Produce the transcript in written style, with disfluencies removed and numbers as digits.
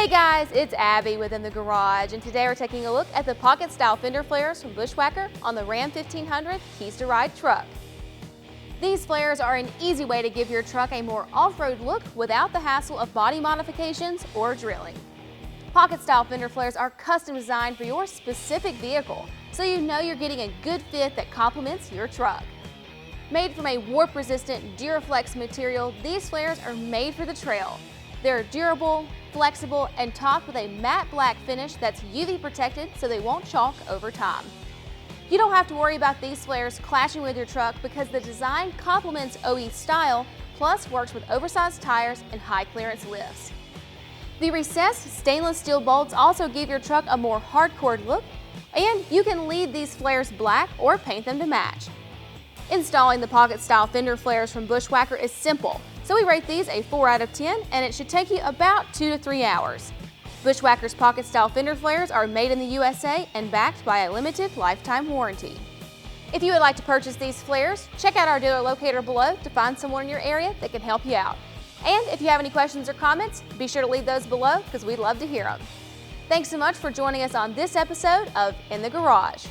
Hey guys, it's Abby within the garage, and today we're taking a look at the pocket style fender flares from Bushwacker on the Ram 1500 Keys to Ride truck. These flares are an easy way to give your truck a more off-road look without the hassle of body modifications or drilling. Pocket style fender flares are custom designed for your specific vehicle, so you know you're getting a good fit that complements your truck. Made from a warp-resistant Duraflex material, these flares are made for the trail. They're durable, flexible, and topped with a matte black finish that's UV protected so they won't chalk over time. You don't have to worry about these flares clashing with your truck because the design complements OE style, plus works with oversized tires and high clearance lifts. The recessed stainless steel bolts also give your truck a more hardcore look, and you can leave these flares black or paint them to match. Installing the pocket style fender flares from Bushwacker is simple, so we rate these a 4 out of 10, and it should take you about 2 to 3 hours. Bushwacker's pocket style fender flares are made in the USA and backed by a limited lifetime warranty. If you would like to purchase these flares, check out our dealer locator below to find someone in your area that can help you out. And if you have any questions or comments, be sure to leave those below because we'd love to hear them. Thanks so much for joining us on this episode of In the Garage.